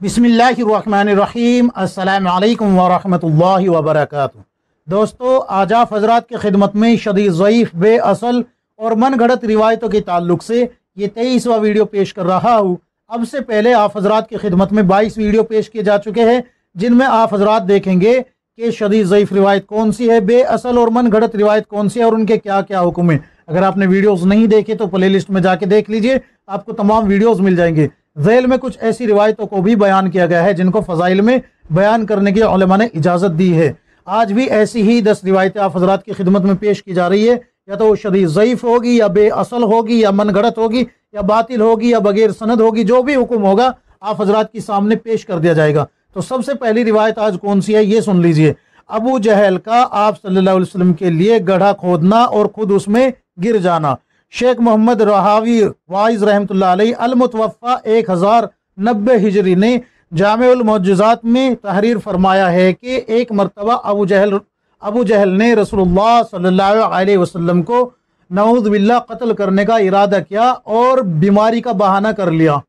बिस्मिल्लाहिर्रहमानिर्रहीम। अस्सलामु अलैकुम वरहमतुल्लाहि वबरकातुहू। दोस्तों, आज आप हजरात की खिदमत में शदीद ज़ईफ़, बेअसल और मन घड़त रिवायतों के ताल्लुक से ये 23वां वीडियो पेश कर रहा हूँ। अब से पहले आप हजरात की खिदमत में 22 वीडियो पेश किए जा चुके हैं, जिनमें आप हजरात देखेंगे कि शदीद ज़ईफ़ रिवायत कौन सी है, बेअसल और मन घड़त रिवायत कौन सी है और उनके क्या क्या हुक्म है। अगर आपने वीडियोज़ नहीं देखे तो प्ले लिस्ट में जाके देख लीजिए, आपको तमाम वीडियोज़ मिल जाएंगे। ज़ैल में कुछ ऐसी रिवायतों को भी बयान किया गया है जिनको फ़ज़ाइल में बयान करने की उलमा ने इजाज़त दी है। आज भी ऐसी ही 10 रिवायतें आप हजरात की खिदमत में पेश की जा रही है। या तो शदीद ज़ईफ़ होगी, या बेअसल होगी, या मन गढ़त होगी, या बातिल होगी, या बगैर सनद होगी। जो भी हुक्म होगा आप हजरात के सामने पेश कर दिया जाएगा। तो सबसे पहली रिवायत आज कौन सी है ये सुन लीजिए। अबू जहल का आप सल्लल्लाहु अलैहि वसल्लम के लिए गड्ढा खोदना और खुद उसमें गिर जाना। शेख मोहम्मद रहावी वाइज रहमतुल्लाह अलैहि अल मुतवफ़ा 1090 हिजरी ने जामिउल मौजज़ात में तहरीर फरमाया है कि एक मरतबा अबू जहल ने रसूलुल्लाह सल्लल्लाहु अलैहि वसल्लम को नऊज़ बिल्लाह कत्ल करने का इरादा किया और बीमारी का बहाना कर लिया।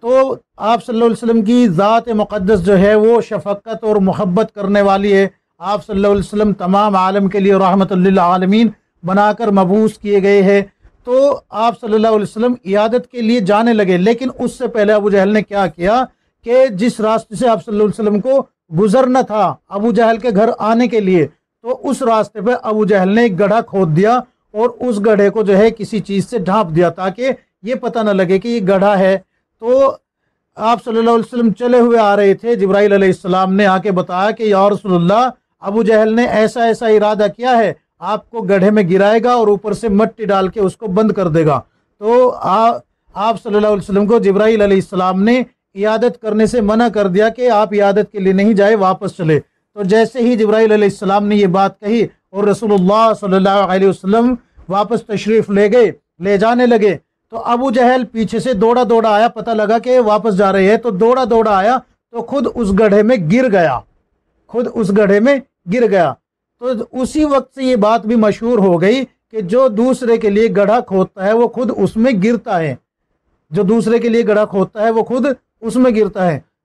तो आप सल्लल्लाहु अलैहि वसल्लम की ज़ात मुक़द्दस जो है वो शफ़क़त और मोहब्बत करने वाली है। आप सल्लल्लाहु अलैहि वसल्लम तमाम आलम के लिए रहमतुल लिल आलमीन बनाकर मबूस किए गए हैं। तो आप सल्लल्लाहु अलैहि वसल्लम इयादत के लिए जाने लगे, लेकिन उससे पहले अबू जहल ने क्या किया कि जिस रास्ते से आप सल्लल्लाहु अलैहि वसल्लम को गुजरना था अबू जहल के घर आने के लिए, तो उस रास्ते पे अबू जहल ने एक गड्ढा खोद दिया और उस गड्ढे को जो है किसी चीज़ से ढांप दिया ताकि ये पता न लगे कि ये गड्ढा है। तो आप सल्लल्लाहु अलैहि वसल्लम चले हुए आ रहे थे, जिब्राइल अलैहिस्सलाम ने आके बताया कि या रसूलुल्लाह, अबू जहल ने ऐसा ऐसा इरादा किया है, आपको गड्ढे में गिराएगा और ऊपर से मिट्टी डाल के उसको बंद कर देगा। तो आप सल्लल्लाहु अलैहि वसल्लम को जिब्राइल अलैहिस्सलाम ने इयादत करने से मना कर दिया कि आप इयादत के लिए नहीं जाए, वापस चले। तो जैसे ही जिब्राइल अलैहिस्सलाम ने ये बात कही और रसूलुल्लाह सल्लल्लाहु अलैहि वसल्लम वापस तशरीफ ले जाने लगे, तो अबू जहल पीछे से दौड़ा दौड़ा आया, पता लगा कि वापस जा रहे हैं, तो दौड़ा दौड़ा आया तो खुद उस गड्ढे में गिर गया। तो उसी वक्त से ये बात भी मशहूर हो गई कि जो दूसरे के लिए गड्ढा खोदता है वो खुद उसमें गिरता है,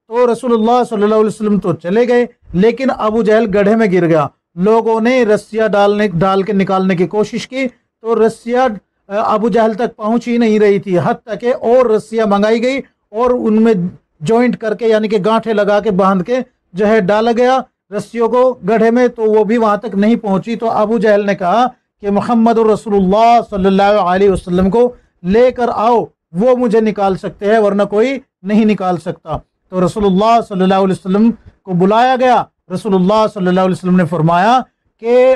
तो रसूलुल्लाह सल्लल्लाहु अलैहि वसल्लम तो चले गए, लेकिन अबू जहल गड्ढे में गिर गया। लोगों ने रस्सियाँ डाल के निकालने की कोशिश की, तो रस्सियाँ अबू जहल तक पहुंच ही नहीं रही थी। हत्ता के और रस्सियाँ मंगाई गई और उनमें जॉइंट करके यानी कि गांठे लगा के बांध के जो है डाला गया रस्सियों को गड्ढे में, तो वो भी वहां तक नहीं पहुंची। तो अबू जहल ने कहा कि मोहम्मद रसूलुल्लाह सल्लल्लाहु अलैहि वसल्लम को लेकर आओ, वो मुझे निकाल सकते हैं वरना कोई नहीं निकाल सकता। तो रसूलुल्लाह सल्लल्लाहु अलैहि वसल्लम को बुलाया गया। रसूलुल्लाह सल्लल्लाहु अलैहि वसल्लम ने फरमाया कि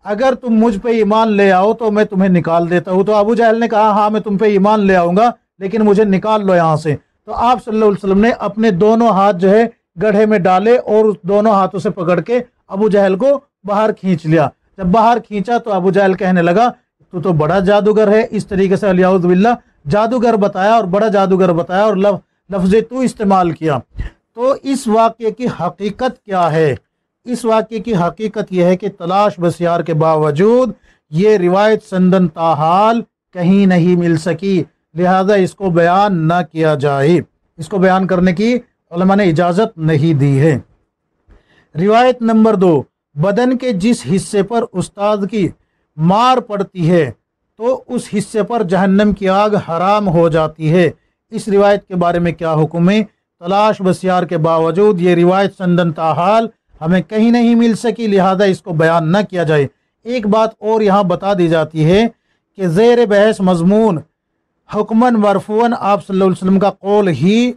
अगर तुम मुझ पे ईमान ले आओ तो मैं तुम्हें निकाल देता हूँ। तो अबू जहल ने कहा हाँ, मैं तुम पे ईमान ले आऊँगा, लेकिन मुझे निकाल लो यहाँ से। तो आप सल्लल्लाहु अलैहि वसल्लम ने अपने दोनों हाथ जो है गड्ढे में डाले और उस दोनों हाथों से पकड़ के अबू जहल को बाहर खींच लिया। जब बाहर खींचा तो अबू जहल कहने लगा तू तो बड़ा जादूगर है। इस तरीके से अलियाउज़ बिल्लाह जादूगर बताया और बड़ा जादूगर बताया और लफ्ज़ तू इस्तेमाल किया। तो इस वाक़े की हकीकत क्या है? इस वाक़े की हकीकत यह है कि तलाश बसियार के बावजूद ये रिवायत संदन ताहाल कहीं नहीं मिल सकी, लिहाजा इसको बयान न किया जाए। इसको बयान करने की उलमा ने इजाज़त नहीं दी है। रिवायत नंबर 2, बदन के जिस हिस्से पर उस्ताद की मार पड़ती है तो उस हिस्से पर जहन्नम की आग हराम हो जाती है। इस रिवायत के बारे में क्या हुक्म है? तलाश बसियार के बावजूद ये रिवायत संदन ताहाल हमें कहीं नहीं मिल सकी, लिहाजा इसको बयान न किया जाए। एक बात और यहाँ बता दी जाती है कि ज़ेर बहस मज़मून हुक्मन मरफूअन आप सल्लल्लाहु अलैहि वसल्लम का कौल ही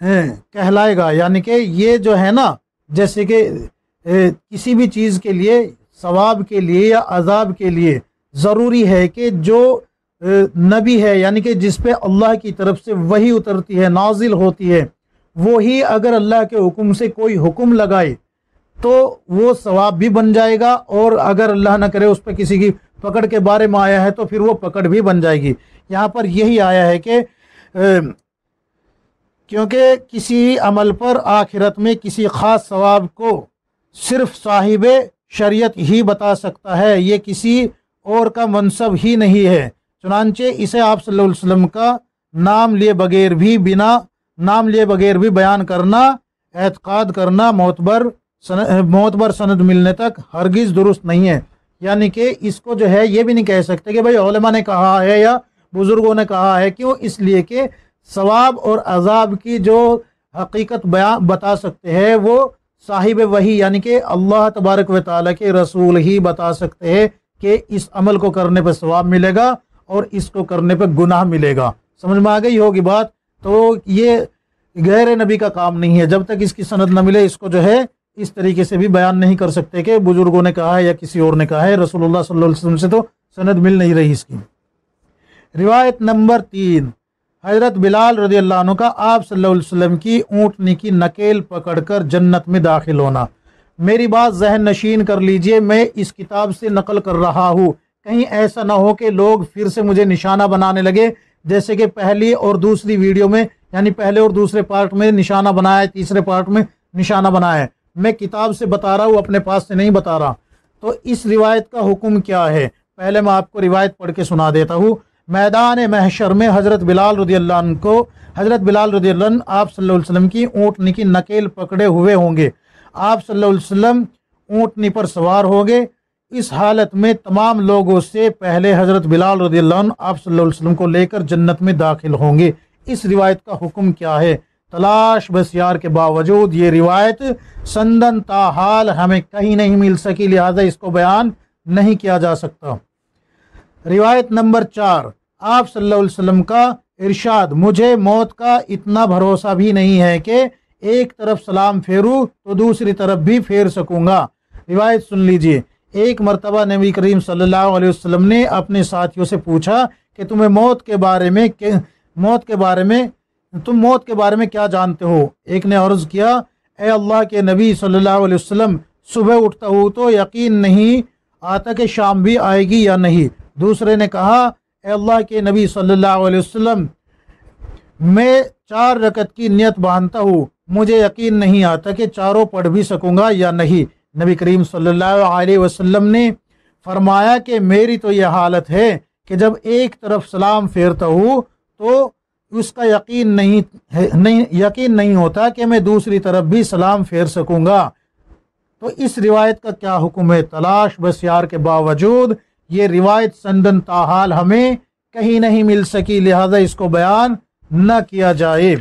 कहलाएगा। यानी कि ये जो है ना, जैसे कि किसी भी चीज़ के लिए, सवाब के लिए या अजाब के लिए ज़रूरी है कि जो नबी है यानी कि जिस पे अल्लाह की तरफ से वही उतरती है, नाजिल होती है, वो ही अगर अल्लाह के हुक्म से कोई हुक्म लगाए तो वो सवाब भी बन जाएगा, और अगर अल्लाह न करे उस पर किसी की पकड़ के बारे में आया है तो फिर वो पकड़ भी बन जाएगी। यहाँ पर यही आया है कि क्योंकि किसी अमल पर आखिरत में किसी ख़ास सवाब को सिर्फ साहिब शरीयत ही बता सकता है, ये किसी और का मनसब ही नहीं है। चुनांचे इसे आप सल्लल्लाहु अलैहि वसल्लम का नाम लिए बगैर भी बिना नाम लिए बगैर भी बयान करना, एतकाद करना मोतबर सनद मिलने तक हरगिज़ दुरुस्त नहीं है। यानी कि इसको जो है ये भी नहीं कह सकते कि भाई उलमा ने कहा है या बुज़ुर्गों ने कहा है। क्यों? इसलिए कि सवाब और अजाब की जो हकीकत बयान बता सकते हैं वो साहिब वही यानी कि अल्लाह तबारक व तआला के रसूल ही बता सकते हैं कि इस अमल को करने पर सवाब मिलेगा और इसको करने पर गुनाह मिलेगा। समझ में आ गई होगी बात। तो ये गैर नबी का काम नहीं है, जब तक इसकी सनद न मिले इसको जो है इस तरीके से भी बयान नहीं कर सकते कि बुजुर्गों ने कहा है या किसी और ने कहा है। रसूलुल्लाह सल्लल्लाहु अलैहि वसल्लम से तो सनद मिल नहीं रही इसकी। रिवायत नंबर 3, हजरत बिलाल रज़ी अल्लाह अन्हु का आप सल्लल्लाहु अलैहि वसल्लम की ऊँटनी की नकेल पकड़कर जन्नत में दाखिल होना। मेरी बात जहन नशीन कर लीजिए, मैं इस किताब से नकल कर रहा हूँ, कहीं ऐसा ना हो कि लोग फिर से मुझे निशाना बनाने लगे, जैसे कि पहली और दूसरी वीडियो में यानी पहले और दूसरे पार्ट में निशाना बनाया है, तीसरे पार्ट में निशाना बनाया है। मैं किताब से बता रहा हूँ, अपने पास से नहीं बता रहा। तो इस रिवायत का हुक्म क्या है, पहले मैं आपको रिवायत पढ़ के सुना देता हूँ। मैदान महशर में हज़रत बिलाल रज़ियल्लाहु अन्हु को हज़रत बिलाल रज़ियल्लाहु अन्हु आप सल्लल्लाहु अलैहि वसल्लम की ऊँटनी की नकेल पकड़े हुए होंगे। आप सल्लल्लाहु अलैहि वसल्लम ऊँटनी पर सवार होंगे। इस हालत में तमाम लोगों से पहले हज़रत बिलाल रज़ियल्लाहु अन्हु आप सल्लल्लाहु अलैहि वसल्लम को लेकर जन्नत में दाखिल होंगे। इस रिवायत का हुक्म क्या है? तलाश बसियार के बावजूद ये रिवायत संदन ताहाल हमें कहीं नहीं मिल सकी, लिहाजा इसको बयान नहीं किया जा सकता। रिवायत नंबर 4, आप सल्लल्लाहु अलैहि वसल्लम का इरशाद, मुझे मौत का इतना भरोसा भी नहीं है कि एक तरफ सलाम फेरूं तो दूसरी तरफ भी फेर सकूंगा। रिवायत सुन लीजिए। एक मरतबा नबी करीम सल्लल्लाहु अलैहि वसल्लम ने अपने साथियों से पूछा कि तुम मौत के बारे में क्या जानते हो? एक ने अर्ज़ किया, ए अल्लाह के नबी सल्लल्लाहु अलैहि वसल्लम, सुबह उठता हूँ तो यकीन नहीं आता कि शाम भी आएगी या नहीं। दूसरे ने कहा, ए अल्लाह के नबी सल्लल्लाहु अलैहि वसल्लम, मैं 4 रकत की नियत बांधता हूँ, मुझे यकीन नहीं आता कि चारों पढ़ भी सकूंगा या नहीं। नबी करीम सल्लल्लाहु अलैहि वसल्लम ने फरमाया कि मेरी तो यह हालत है कि जब एक तरफ सलाम फेरता हूँ तो उसका यकीन नहीं होता कि मैं दूसरी तरफ भी सलाम फेर सकूंगा। तो इस रिवायत का क्या हुक्म है? तलाश बसियार के बावजूद ये रिवायत संदन ताहाल हमें कहीं नहीं मिल सकी, लिहाजा इसको बयान न किया जाए।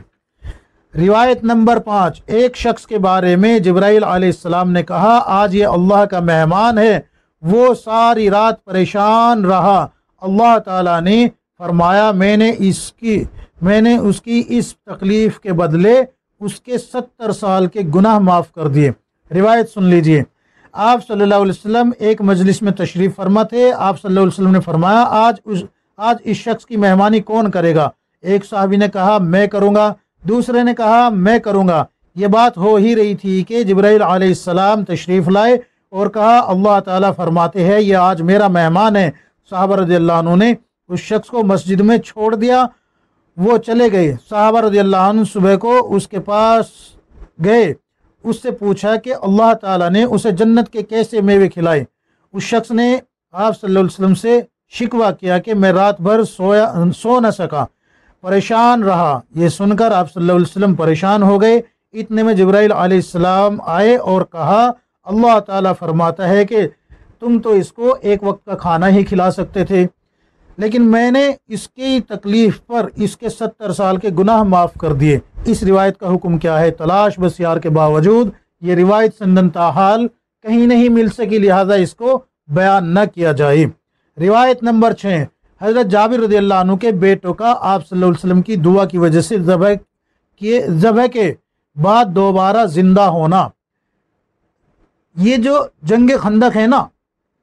रिवायत नंबर 5, एक शख्स के बारे में जिब्राइल अलैहिस्सलाम ने कहा, आज ये अल्लाह का मेहमान है, वो सारी रात परेशान रहा। अल्लाह ताला ने फरमाया, मैंने उसकी इस तकलीफ के बदले उसके 70 साल के गुनाह माफ़ कर दिए। रिवायत सुन लीजिए। आप सल्लल्लाहु अलैहि वसल्लम एक मजलिस में तशरीफ़ फरमा थे। आप सल्लल्लाहु अलैहि वसल्लम ने फरमाया, आज इस शख्स की मेहमानी कौन करेगा? एक साहबी ने कहा, मैं करूँगा। दूसरे ने कहा, मैं करूँगा। ये बात हो ही रही थी कि जिब्राइल अलैहिस्सलाम तशरीफ़ लाए और कहा, अल्लाह ताला फरमाते हैं ये आज मेरा मेहमान है। साहबा रज़ियल्लाहु अन्हु ने उस शख्स को मस्जिद में छोड़ दिया, वो चले गए। साहबा रज़ियल्लाहु अन्हु सुबह को उसके पास गए, उससे पूछा कि अल्लाह ताला ने उसे जन्नत के कैसे मेवे खिलाए। उस शख्स ने आप सल्लल्लाहु अलैहि वसल्लम से शिकवा किया कि मैं रात भर सो न सका, परेशान रहा। ये सुनकर आप सल्लल्लाहु अलैहि वसल्लम परेशान हो गए। इतने में जिब्राइल अलैहिस्सलाम आए और कहा, अल्लाह ताला फरमाता है कि तुम तो इसको एक वक्त का खाना ही खिला सकते थे, लेकिन मैंने इसकी तकलीफ पर इसके 70 साल के गुनाह माफ़ कर दिए। इस रिवायत का हुक्म क्या है? तलाश बसियार के बावजूद ये रिवायत संदन ताहाल कहीं नहीं मिल सकी, लिहाजा इसको बयान न किया जाए। रिवायत नंबर 6, हज़रत जाबिर रज़ियल्लाहु अन्हु के बेटों का आप सल्लल्लाहु अलैहि वसल्लम की दुआ की वजह से ज़बह के बाद दोबारा जिंदा होना। ये जो जंग खंदक है ना,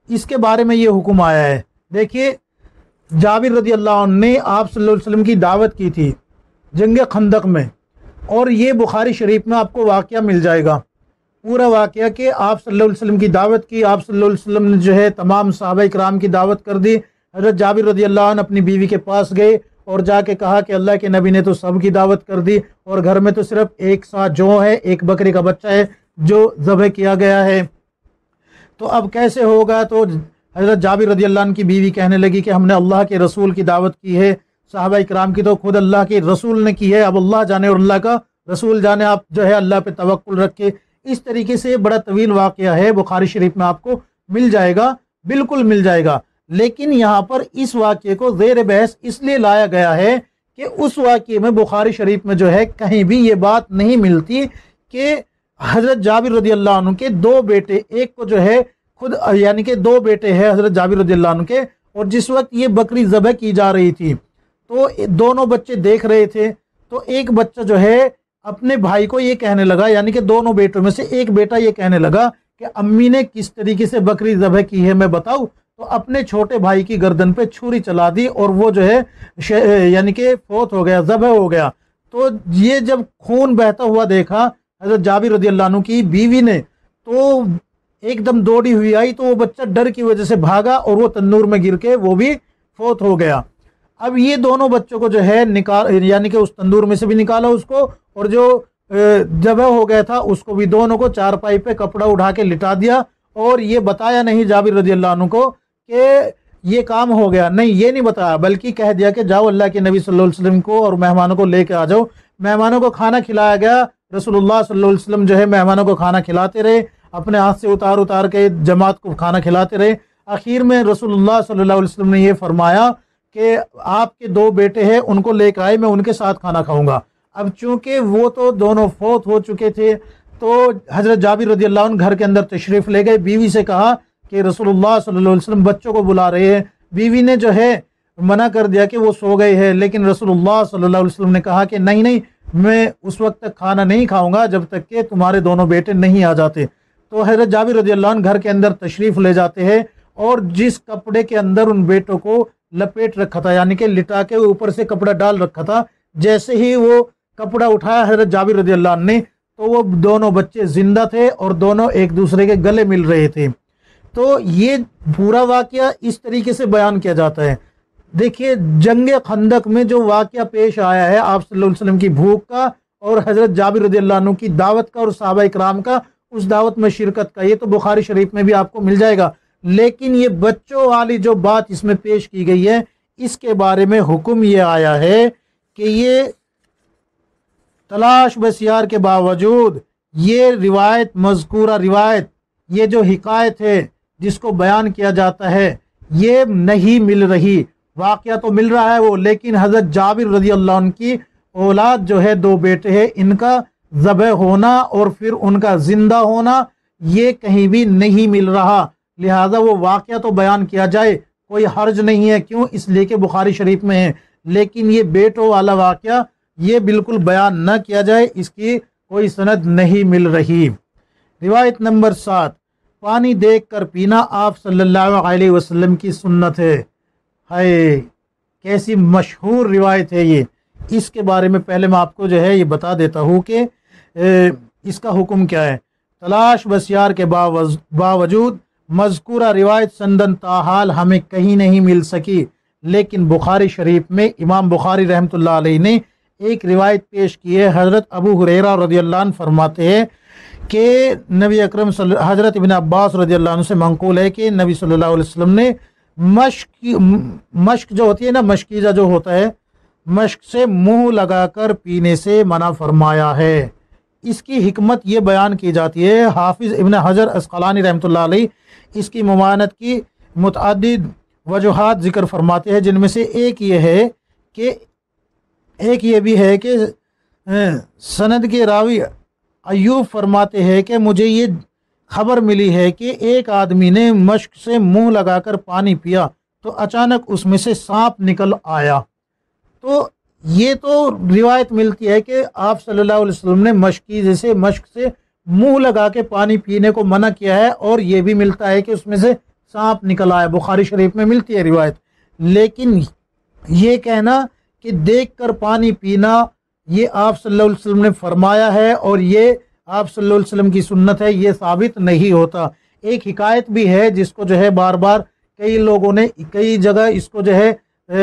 इसके बारे में ये हुक्म आया है। देखिए, जाबिर रज़ियल्लाहु अन्हु ने आप सल्लल्लाहु अलैहि वसल्लम की दावत की थी जंग खंदक में, और ये बुखारी शरीफ में आपको वाक़या मिल जाएगा, पूरा वाक़या कि आप सल्लल्लाहु अलैहि वसल्लम की दावत की। आप सल्लल्लाहु अलैहि वसल्लम ने जो है तमाम सहाबा इकराम की दावत कर दी। हज़रत जाबिर रज़ियल्लाहु अन्हु अपनी बीवी के पास गए और जाके कहा कि अल्लाह के नबी ने तो सब की दावत कर दी और घर में तो सिर्फ एक साथ जो है, एक बकरी का बच्चा है जो ज़बह किया गया है, तो अब कैसे होगा? तो हज़रत जाबिर रज़ियल्लाहु अन्हु की बीवी कहने लगी कि हमने अल्लाह के रसूल की दावत की है, صحابہ اکرام کی تو خود اللہ کے رسول نے کی ہے، اب اللہ جانے اور اللہ کا رسول جانے، آپ جو ہے اللہ پہ توکل رکھے۔ اس طریقے سے بڑا طویل واقعہ ہے، بخاری شریف میں آپ کو مل جائے گا، بالکل مل جائے گا۔ لیکن یہاں پر اس واقعے کو زیر بحث اس لیے لایا گیا ہے کہ اس واقعے میں بخاری شریف میں جو ہے کہیں بھی یہ بات نہیں ملتی کہ حضرت جابر رضی اللہ عنہ کے دو بیٹے، ایک کو جو ہے خود یعنی کہ دو بیٹے ہیں حضرت جابر رضی اللہ عنہ کے، اور جس وقت یہ بکری ذبح کی جا رہی تھی تو دونوں بچے دیکھ رہے تھے، تو ایک بچہ جو ہے اپنے بھائی کو یہ کہنے لگا، یعنی کہ دونوں بیٹوں میں سے ایک بیٹا یہ کہنے لگا کہ امی نے کس طریقے سے بکری ذبح کی ہے میں بتاؤں، تو اپنے چھوٹے بھائی کی گردن پہ چھری چلا دی اور وہ جو ہے یعنی کہ فوت ہو گیا، ذبح ہو گیا۔ تو یہ جب خون بہتا ہوا دیکھا حضرت جابر رضی اللہ عنہ کی بیوی نے، تو ایک دم دوڑی ہوئی آئی، تو وہ بچہ ڈر کی وجہ سے بھاگا اور وہ تندور میں گر کے وہ بھی فوت ہو گیا۔ اب یہ دونوں بچوں کو جو ہے نکال یعنی کہ اس تندور میں سے بھی نکالا اس کو، اور جو ذبح ہو گیا تھا اس کو بھی، دونوں کو چارپائی پہ کپڑا اٹھا کے لٹا دیا، اور یہ بتایا نہیں جابر رضی اللہ عنہ کو کہ یہ کام ہو گیا، نہیں یہ نہیں بتایا، بلکہ کہہ دیا کہ جاؤ اللہ کے نبی صلی اللہ علیہ وسلم کو اور مہمانوں کو لے کے آ جاؤ۔ مہمانوں کو کھانا کھلایا گیا، رسول اللہ صلی اللہ علیہ وسلم جو ہے مہمانوں کو کھانا کھلاتے رہے، اپنے ہاتھ سے اتار اتار کے جماعت کو کھانا کھلاتے رہے۔ آخر میں رسول اللہ صلی اللہ علیہ وسلم نے یہ فرمایا کہ آپ کے دو بیٹے ہیں، ان کو لے کے آئے، میں ان کے ساتھ کھانا کھاؤں گا۔ اب چونکہ وہ تو دونوں فوت ہو چکے تھے، تو حضرت جابر رضی اللہ عنہ گھر کے اندر تشریف لے گئے، بیوی سے کہا کہ رسول اللہ صلی اللہ علیہ وسلم بچوں کو بلا رہے ہیں۔ بیوی نے جو ہے منع کر دیا کہ وہ سو گئے ہیں، لیکن رسول اللہ صلی اللہ علیہ وسلم نے کہا کہ نہیں نہیں، میں اس وقت تک کھانا نہیں کھاؤں گا جب تک کہ تمہارے دونوں بیٹے نہیں آ جاتے۔ تو حضرت جابر رضی اللہ عنہ گھر کے اندر تشریف لے جاتے ہیں، اور جس کپڑے کے اندر ان بیٹوں کو لپیٹ رکھا تھا، یعنی کہ لٹا کے اوپر سے کپڑا ڈال رکھا تھا، جیسے ہی وہ کپڑا اٹھایا حضرت جابر رضی اللہ عنہ نے، تو وہ دونوں بچے زندہ تھے اور دونوں ایک دوسرے کے گلے مل رہے تھے۔ تو یہ پورا واقعہ اس طریقے سے بیان کیا جاتا ہے۔ دیکھیے جنگ خندق میں جو واقعہ پیش آیا ہے آپ صلی اللہ علیہ وسلم کی بھوک کا اور حضرت جابر رضی اللہ عنہ کی دعوت کا اور صحابہ اکرام کا اس دعوت میں شرکت کا، یہ تو بخاری شریف میں بھی آپ کو مل جائے گا۔ لیکن یہ بچوں والی جو بات اس میں پیش کی گئی ہے، اس کے بارے میں حکم یہ آیا ہے کہ یہ تلاش بسیار کے باوجود یہ روایت، مذکورہ روایت، یہ جو حکایت ہے جس کو بیان کیا جاتا ہے، یہ نہیں مل رہی۔ واقعہ تو مل رہا ہے وہ، لیکن حضرت جابر رضی اللہ عنہ کی اولاد جو ہے، دو بیٹے ہیں، ان کا ذبح ہونا اور پھر ان کا زندہ ہونا یہ کہیں بھی نہیں مل رہا، لہذا وہ واقعہ تو بیان کیا جائے، کوئی حرج نہیں ہے۔ کیوں؟ اس لیے کہ بخاری شریف میں ہے، لیکن یہ بیٹوں والا واقعہ یہ بالکل بیان نہ کیا جائے، اس کی کوئی سند نہیں مل رہی۔ روایت نمبر 7، پانی دیکھ کر پینا آپ صلی اللہ علیہ وسلم کی سنت ہے۔ ہائے کیسی مشہور روایت ہے یہ، اس کے بارے میں پہلے میں آپ کو جو ہے یہ بتا دیتا ہوں کہ اس کا حکم کیا ہے۔ تلاش بسیار کے باوجود مذکورہ روایت سندن تاحال ہمیں کہیں نہیں مل سکی، لیکن بخاری شریف میں امام بخاری رحمۃ اللہ علیہ نے ایک روایت پیش کی ہے۔ حضرت ابو ہریرہ رضی اللہ عنہ فرماتے ہیں کہ نبی اکرم حضرت ابن عباس رضی اللہ عنہ سے منقول ہے کہ نبی صلی اللہ علیہ وسلم نے مشک جو ہوتی ہے نا، مشکیزہ جو ہوتا ہے، مشک سے منہ لگا کر پینے سے منع فرمایا ہے۔ اس کی حکمت یہ بیان کی جاتی ہے، حافظ ابن حجر عسقلانی رحمۃ اللہ علیہ اس کی ممانعت کی متعدد وجوہات ذکر فرماتے ہیں، جن میں سے ایک یہ بھی ہے کہ سند کے راوی ایوب فرماتے ہیں کہ مجھے یہ خبر ملی ہے کہ ایک آدمی نے مشک سے منہ لگا کر پانی پیا تو اچانک اس میں سے سانپ نکل آیا۔ تو یہ تو روایت ملتی ہے کہ آپ صلی اللہ علیہ وسلم نے مشک سے منہ لگا کے پانی پینے کو منع کیا ہے، اور یہ بھی ملتا ہے کہ اس میں سے سانپ نکل آیا، بخاری شریف میں ملتی ہے روایت۔ لیکن یہ کہنا کہ دیکھ کر پانی پینا یہ آپ صلی اللہ علیہ وسلم نے فرمایا ہے اور یہ آپ صلی اللہ علیہ وسلم کی سنت ہے، یہ ثابت نہیں ہوتا۔ ایک حکایت بھی ہے جس کو جو ہے بار بار کئی لوگوں نے کئی جگہ اس کو جو ہے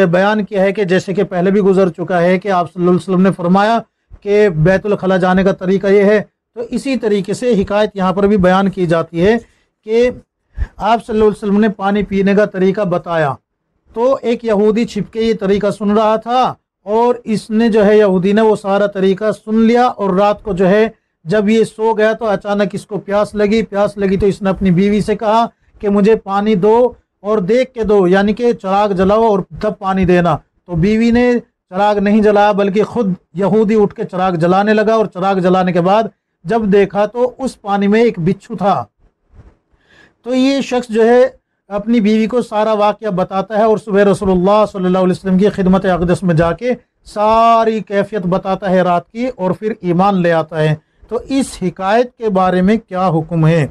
بیان کیا ہے، کہ جیسے کہ پہلے بھی گزر چکا ہے کہ آپ صلی اللہ علیہ وسلم نے فرمایا کہ بیت الخلا جانے کا طریقہ یہ ہے، تو اسی طریقے سے حکایت یہاں پر بھی بیان کی جاتی ہے کہ آپ صلی اللہ علیہ وسلم نے پانی پینے کا طریقہ بتایا، تو ایک یہودی چھپ کے یہ طریقہ سن رہا تھا، اور اس نے جو ہے یہودی نے وہ سارا طریقہ سن لیا، اور رات کو جو ہے جب یہ سو گیا تو اچانک اس کو پیاس لگی تو اس نے اپنی بیوی سے کہا کہ مجھے پانی دو اور دیکھ کے دو، یعنی کہ چراغ جلاؤ اور تب پانی دینا۔ تو بیوی نے چراغ نہیں جلایا بلکہ خود یہودی اٹھ کے چراغ جلانے لگا، اور چراغ جلانے کے بعد جب دیکھا تو اس پانی میں ایک بچھو تھا۔ تو یہ شخص جو ہے اپنی بیوی کو سارا واقعہ بتاتا ہے، اور صبح رسول اللہ صلی اللہ علیہ وسلم کی خدمت اقدس میں جا کے ساری کیفیت بتاتا ہے رات کی، اور پھر ایمان لے آتا ہے۔ تو اس حکایت کے بارے میں کیا حکم ہے؟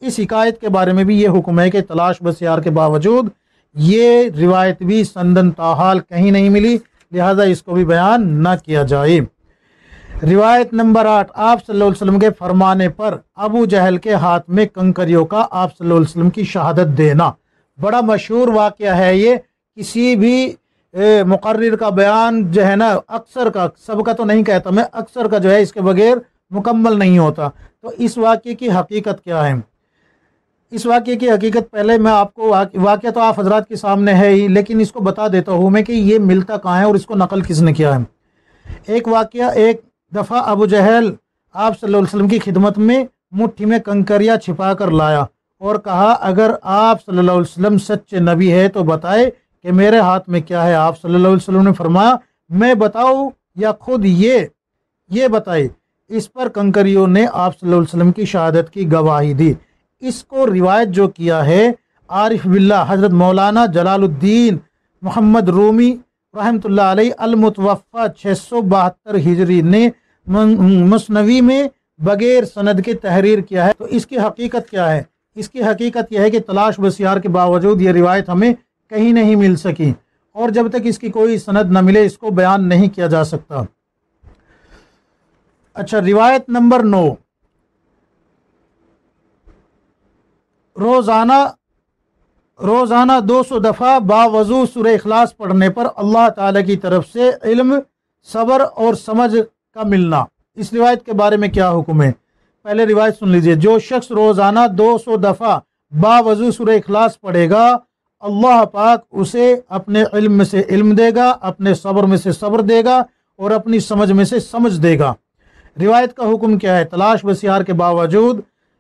اس حکایت کے بارے میں بھی یہ حکم ہے کہ تلاش بسیار کے باوجود یہ روایت بھی سندن تاحال کہیں نہیں ملی، لہذا اس کو بھی بیان نہ کیا جائے۔ روایت نمبر 8، آپ صلی اللہ علیہ وسلم کے فرمانے پر ابو جہل کے ہاتھ میں کنکریوں کا آپ صلی اللہ علیہ وسلم کی شہادت دینا۔ بڑا مشہور واقعہ ہے یہ، کسی بھی مقرر کا بیان جو ہے نا، اکثر کا، سب کا تو نہیں کہتا میں، اکثر کا جو ہے اس کے بغیر مکمل نہیں ہوتا۔ تو اس واقعے کی حقیقت کیا ہے؟ اس واقعے کی حقیقت پہلے میں آپ کو، واقعہ تو آپ حضرات کے سامنے ہے ہی، لیکن اس کو بتا دیتا ہوں میں کہ یہ ملتا کہاں ہے اور اس کو نقل کس نے کیا ہے۔ ایک واقعہ، ایک دفعہ ابو جہل آپ صلی اللہ علیہ وسلم کی خدمت میں مٹھی میں کنکریاں چھپا کر لایا اور کہا اگر آپ صلی اللہ علیہ وسلم سچے نبی ہے تو بتائے کہ میرے ہاتھ میں کیا ہے۔ آپ صلی اللہ علیہ وسلم نے فرمایا میں بتاؤں یا خود یہ بتائے۔ اس پر کنکریوں نے آپ صلی اللہ علیہ وسلم کی شہادت کی گواہی دی۔ اس کو روایت جو کیا ہے عارف باللہ حضرت مولانا جلال الدین محمد رومی رحمۃ اللہ علیہ المتوفہ 672 ہجری نے مثنوی میں بغیر سند کے تحریر کیا ہے۔ تو اس کی حقیقت کیا ہے؟ اس کی حقیقت یہ ہے کہ تلاش بسیار کے باوجود یہ روایت ہمیں کہیں نہیں مل سکی، اور جب تک اس کی کوئی سند نہ ملے اس کو بیان نہیں کیا جا سکتا۔ اچھا، روایت نمبر 9، روزانہ 200 دفعہ باوضو سورہ اخلاص پڑھنے پر اللہ تعالیٰ کی طرف سے علم، صبر اور سمجھ کا ملنا۔ اس روایت کے بارے میں کیا حکم ہے؟ پہلے روایت سن لیجئے۔ جو شخص روزانہ 200 دفعہ باوضو سورہ اخلاص پڑھے گا، اللہ پاک اسے اپنے علم میں سے علم دے گا، اپنے صبر میں سے صبر دے گا، اور اپنی سمجھ میں سے سمجھ دے گا۔ روایت کا حکم کیا ہے؟ تلاش بسیار کے باوجود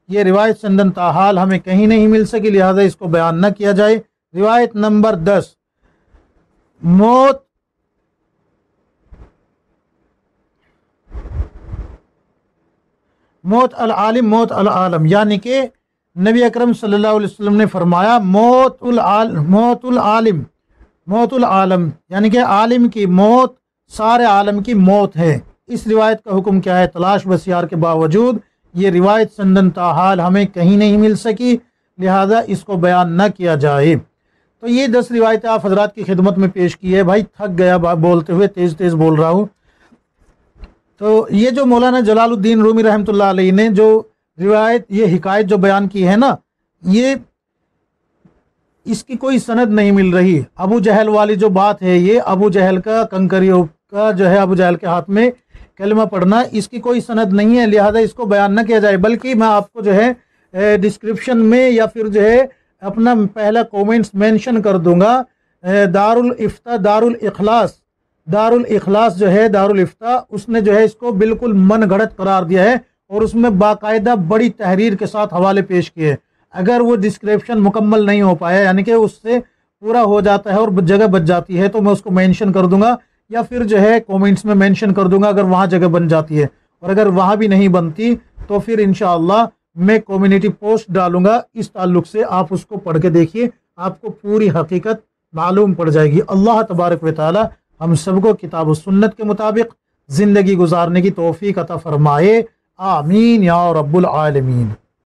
یہ روایت سندن تاحال ہمیں کہیں نہیں مل سکی، لہذا اس کو بیان نہ کیا جائے۔ روایت نمبر 10، موت العالم، یعنی کہ نبی اکرم صلی اللہ علیہ وسلم نے فرمایا موت العالم یعنی کہ عالم کی موت سارے عالم کی موت ہے۔ اس روایت کا حکم کیا ہے؟ تلاش بسیار کے باوجود یہ روایت سندن تاحال ہمیں کہیں نہیں مل سکی، لہذا اس کو بیان نہ کیا جائے۔ تو یہ 10 روایتیں آپ حضرات کی خدمت میں پیش کی ہے۔ بھائی تھک گیا بولتے ہوئے، تیز بول رہا ہوں۔ تو یہ جو مولانا جلال الدین رومی رحمۃ اللہ علیہ نے جو روایت، یہ حکایت جو بیان کی ہے نا، یہ اس کی کوئی سند نہیں مل رہی۔ ابو جہل والی جو بات ہے، یہ ابو جہل کا کنکریوں کا جو ہے ابو جہل کے ہاتھ میں کلمہ پڑھنا، اس کی کوئی سند نہیں ہے، لہذا اس کو بیان نہ کیا جائے۔ بلکہ میں آپ کو جو ہے ڈسکرپشن میں یا پھر جو ہے اپنا پہلا کومنٹس مینشن کر دوں گا، دار الاخلاص جو ہے، دار الافتاء، اس نے جو ہے اس کو بالکل من گھڑت قرار دیا ہے، اور اس میں باقاعدہ بڑی تحریر کے ساتھ حوالے پیش کیے۔ اگر وہ ڈسکرپشن مکمل نہیں ہو پایا، یعنی کہ اس سے پورا ہو جاتا ہے اور جگہ بچ جاتی ہے، تو میں اس کو مینشن کر دوں گا، یا پھر جو ہے کومنٹس میں مینشن کر دوں گا اگر وہاں جگہ بن جاتی ہے، اور اگر وہاں بھی نہیں بنتی تو پھر انشاءاللہ میں کمیونٹی پوسٹ ڈالوں گا اس تعلق سے، آپ اس کو پڑھ کے دیکھیے، آپ کو پوری حقیقت معلوم پڑ جائے گی۔ اللہ تبارک و تعالی ہم سب کو کتاب و سنت کے مطابق زندگی گزارنے کی توفیق عطا فرمائے، آمین یا رب العالمین۔